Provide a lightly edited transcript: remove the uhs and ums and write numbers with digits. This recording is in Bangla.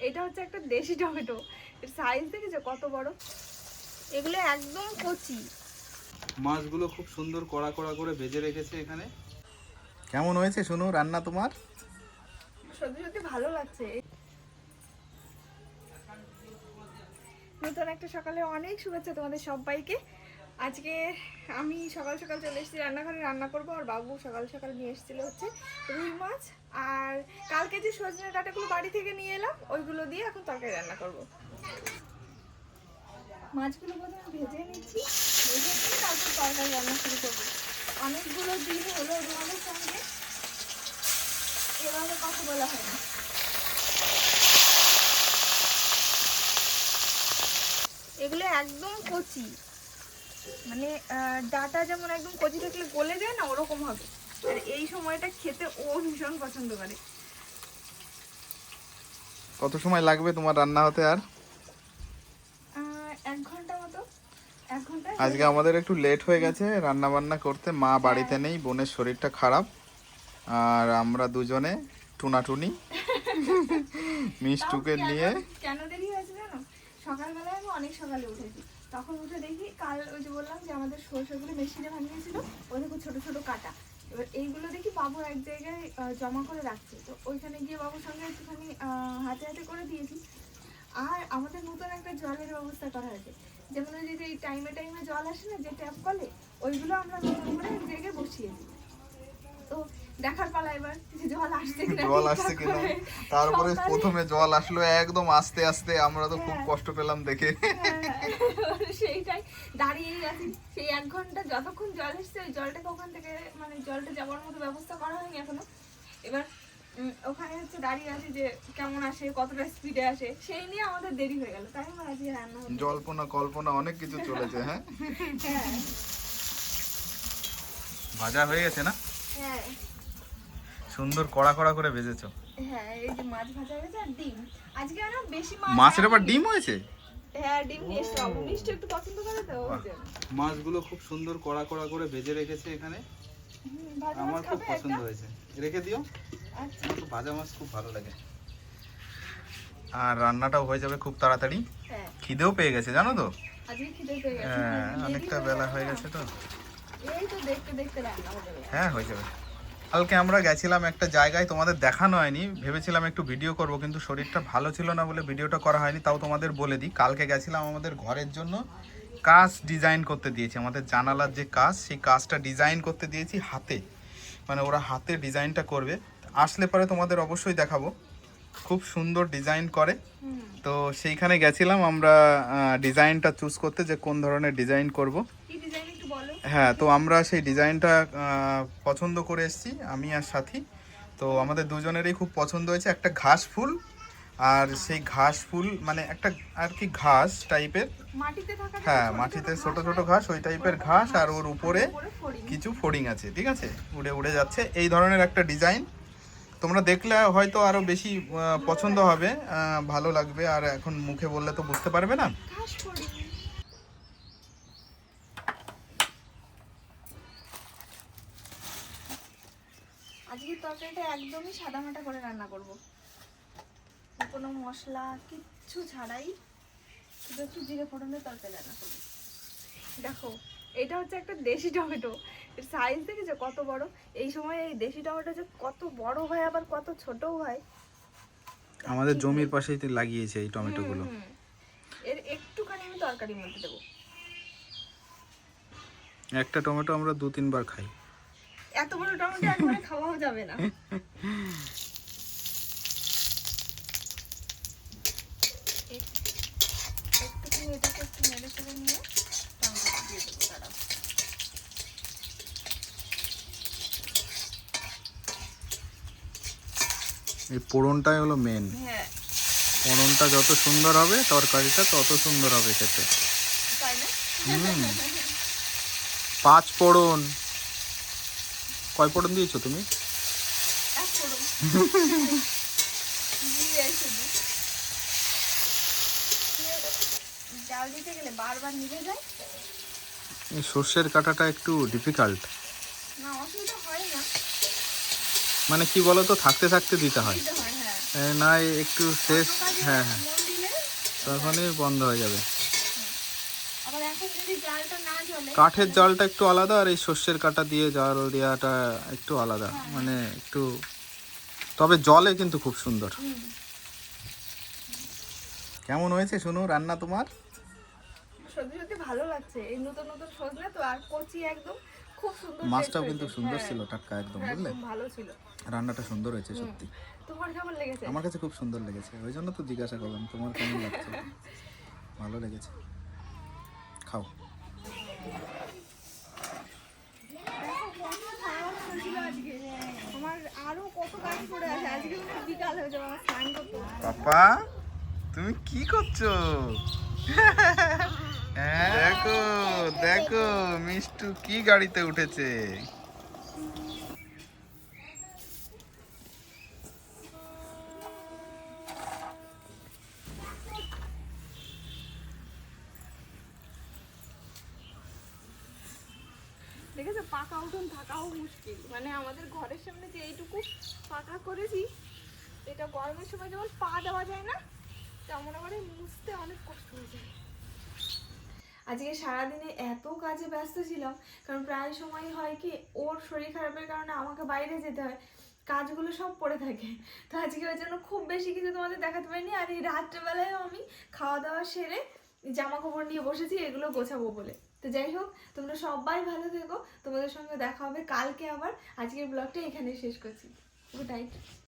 এটা হচ্ছে একটা দেশি টমেটো, এর সাইজ দেখেছো কত বড়। এগুলো একদম কচি। মাছগুলো খুব সুন্দর কড়া কড়া করে ভেজে রেখেছে এখানে। কেমন হয়েছে শুনু রান্না তোমার? সত্যি সত্যি ভালো লাগছে। নতুন একটা সকালে অনেক শুভেচ্ছা তোমাদের সবাইকে। আজকে আমি সকাল সকাল চলে এসেছি রান্নাঘরে, রান্না করবো। আর বাবু সকাল সকাল নিয়ে এসেছিল হচ্ছে রুই মাছ, আর কালকে যে সজনে ডাঁটাগুলো বাড়ি থেকে নিয়ে এলাম ওইগুলো দিয়ে এখন তরকারি রান্না করব। মাছগুলো প্রথমে ভেজে নিচ্ছি, ভেজে নিয়ে তারপর তরকারি রান্না শুরু করবো। অনেকগুলো দিন হলো তোমাদের সঙ্গে এভাবে কথা বলা হয় না। এগুলো একদম কচি, মানে ডাটা যেমন একদম কচি থাকলে গলে যায় না, ওরকম হবে। আর এই সময়টা খেতে ও ভীষণ পছন্দ করে। কত সময় লাগবে তোমার রান্না হতে? আর 1 ঘন্টা মতো। 1 ঘন্টা। আজকে আমাদের একটু লেট হয়ে গেছে রান্না বান্না করতে। মা বাড়িতে নেই, বোনের শরীরটা খারাপ, আর আমরা দুজনে টুনাটুনি মিষ্টুকে নিয়ে। কেন দেরি হয়েছে জানো? সকালবেলায় আমি অনেক সকালে উঠেছি, তখন উঠে দেখি কাল ওই যে বললাম যে আমাদের সরষেগুলো মেশিনে ভাঙিয়েছিল, ওই দেখো ছোট ছোট কাটা। এবার এইগুলো দেখি বাবু এক জায়গায় জমা করে রাখছে, তো ওইখানে গিয়ে বাবুর সঙ্গে একটুখানি হাতে হাতে করে দিয়েছি। আর আমাদের নতুন একটা জলের ব্যবস্থা করা হয়েছে, যেমন ওই যে টাইমে টাইমে জল আসে না যে ট্যাপ কলে, ওইগুলো আমরা নতুন করে এক জায়গায় বসিয়েছি। তো দেখার পালা এবার যে জল আসছে কিনা। জল আসছে কিনা, তারপরে প্রথমে জল আসলো একদম আস্তে আস্তে, আমরা তো খুব কষ্ট পেলাম দেখে। সেইটাই দাঁড়িয়েই আছি সেই 1 ঘন্টা, যতক্ষণ জল এসছে ওই জলটাকে ওখান থেকে মানে জলটা যাওয়ার মতো ব্যবস্থা করা হয়নি এখনো। এবার ওখানে হচ্ছে দাঁড়িয়ে আছি যে কেমন আসে, কতটা স্পিডে আসে, সেই নিয়ে আমাদের দেরি হয়ে গেল। তাই আমার আজকে রান্না হলো। জল্পনা কল্পনা অনেক কিছু চলেছে। হ্যাঁ, ভাজা হয়ে গেছে না? হ্যাঁ সুন্দর কড়া কড়া করে ভেজেছো। হ্যাঁ, এই যে মাছ ভাজা হয়েছে আর ডিম। আজকে আর বেশি মাছের আবার ডিম হয়েছে? হ্যাঁ, ডিম নিয়ে এসে বাবু মিষ্টি একটু পছন্দ করে তো ওই জন্য। মাছগুলো খুব সুন্দর কড়া কড়া করে ভেজে রেখেছে এখানে। আমার খুব পছন্দ হয়েছে, রেখে দিও। আচ্ছা, ভাজা মাছ খুব ভালো লাগে। আর রান্নাটাও হয়ে যাবে খুব তাড়াতাড়ি। হ্যাঁ, খিদেও পেয়ে গেছে জানো তো। আজকে খিদে পেয়ে গেছে। হ্যাঁ, অনেকটা বেলা হয়ে গেছে তো। এই তো দেখতে দেখতে রান্না হয়ে যাবে। হ্যাঁ, হয়ে যাবে। কালকে আমরা গেছিলাম একটা জায়গায়, তোমাদের দেখানো হয়নি, ভেবেছিলাম একটু ভিডিও করব, কিন্তু শরীরটা ভালো ছিল না বলে ভিডিওটা করা হয়নি। তাও তোমাদের বলে দিই, কালকে গেছিলাম আমাদের ঘরের জন্য কাজ ডিজাইন করতে দিয়েছি। আমাদের জানালার যে কাজ, সেই কাজটা ডিজাইন করতে দিয়েছি হাতে, মানে ওরা হাতে ডিজাইনটা করবে। আসলে পরে তোমাদের অবশ্যই দেখাবো, খুব সুন্দর ডিজাইন করে। তো সেইখানে গেছিলাম আমরা ডিজাইনটা চুজ করতে, যে কোন ধরনের ডিজাইন করব। কি ডিজাইন একটু বলো। হ্যাঁ, তো আমরা সেই ডিজাইনটা পছন্দ করে এসেছি আমি আর সাথী। তো আমাদের দুজনেরই খুব পছন্দ হয়েছে। একটা ঘাস ফুল, আর সেই ঘাস ফুল মানে একটা আর কি ঘাস টাইপের, মাটিতে থাকা, হ্যাঁ মাটিতে ছোট ছোট ঘাস, ওই টাইপের ঘাস, আর ওর উপরে ফড়িং। কিছু ফড়িং আছে, ঠিক আছে, উড়ে উড়ে যাচ্ছে, এই ধরনের একটা ডিজাইন। তোমরা দেখলে হয়তো আরো বেশি পছন্দ হবে, ভালো লাগবে। আর এখন মুখে বললে তো বুঝতে পারবে না। ঘাস ফড়িং। আজকে তরকারিটা একদমই সাদামাটা করে রান্না করব, কোনো মশলা কিচ্ছু ছাড়াই, শুধু একটু জিরে ফোড়নের তরকারি রান্না করব। দেখো, এটা হচ্ছে একটা দেশি টমেটো, এর সাইজ দেখেছো কত বড়। এই সময় এই দেশি টমেটো যে কত বড় হয় আবার কত ছোটও হয়। আমাদের জমির পাশেই তো লাগিয়েছে এই টমেটোগুলো। এর একটুখানি আমি তরকারির মধ্যে দেবো। একটা টমেটো আমরা 2-3 বার খাই। এত বড় টমেটো একবারে খাওয়াও যাবে না। একটুখানি এটাকে একটু নেড়ে চেড়ে নিয়ে টমেটোটা দিয়ে দেবো। দাঁড়াও, এই পোড়নটাই হলো মেন। হ্যাঁ, পোড়নটা যত সুন্দর হবে তরকারিটা তত সুন্দর হবে খেতে। তাই না? 5 পোড়ন। কয় পোড়ন দিয়েছো তুমি? এক ফোড়ন দিয়ে শুধু জাল দিতে গেলে বারবার নিভে যায়। এই সর্ষের কাটাটা একটু ডিফিকাল্ট। না, অসুবিধা হয় না, মানে কি বলো তো, থাকতে থাকতে দিতে হয়। দিতে হয়। হ্যাঁ, না একটু শেষ, কাজে হ্যাঁ হ্যাঁ, মন দিলে তখনই বন্ধ হয়ে যাবে। আবার এখন যদি জালটা না জ্বলে কাঠের জালটা একটু আলাদা, আর এই সর্ষের কাঁটা দিয়ে জাল দেওয়াটা একটু আলাদা, মানে একটু, তবে জলে কিন্তু খুব সুন্দর। কেমন হয়েছে শুনু রান্না তোমার? সত্যি সত্যি ভালো লাগছে, এই নতুন নতুন সজনে তো, আর কচি একদম খুব সুন্দর। মাছটাও taste কিন্তু হয়েছে। সুন্দর হ্যাঁ, ছিল, টাটকা একদম, বুঝলে? একদম ভালো ছিল। রান্নাটা সুন্দর হয়েছে সত্যি। তোমার কেমন লেগেছে? আমার কাছে খুব সুন্দর লেগেছে, ওই জন্য তো জিজ্ঞাসা করলাম তোমার কেমন লাগছে। ভালো লেগেছে, খাও। আমার আরো কত কাজ পড়ে আছে, আজকে মনে হয় বিকাল হয়ে যাবে, আমার স্নান করতে হবে। পাপা তুমি কি করছো? দেখো দেখো মিষ্টু কি গাড়িতে উঠেছে। দেখেছো, পাকা উঠোন থাকাও মুশকিল, মানে আমাদের ঘরের সামনে যে এইটুকু পাকা করেছি, এটা গরমের সময় যেমন পা দেওয়া যায় না, তেমন আবার মুছতে অনেক কষ্ট হয়ে যায়। আজকে সারাদিনে এত কাজে ব্যস্ত ছিলাম, কারণ প্রায় সময় হয় কি ওর শরীর খারাপের কারণে আমাকে বাইরে যেতে হয়, কাজগুলো সব পড়ে থাকে। তো আজকে ওই জন্য খুব বেশি কিছু তোমাদের দেখাতে পারিনি। আর এই রাত্রেবেলায় আমি খাওয়া দাওয়া সেরে জামা কাপড় নিয়ে বসেছি এগুলো গোছাবো বলে। তো যাই হোক, তোমরা সবাই ভালো থেকো, তোমাদের সঙ্গে দেখা হবে কালকে আবার। আজকের ব্লগটা এখানে শেষ করছি। Good night.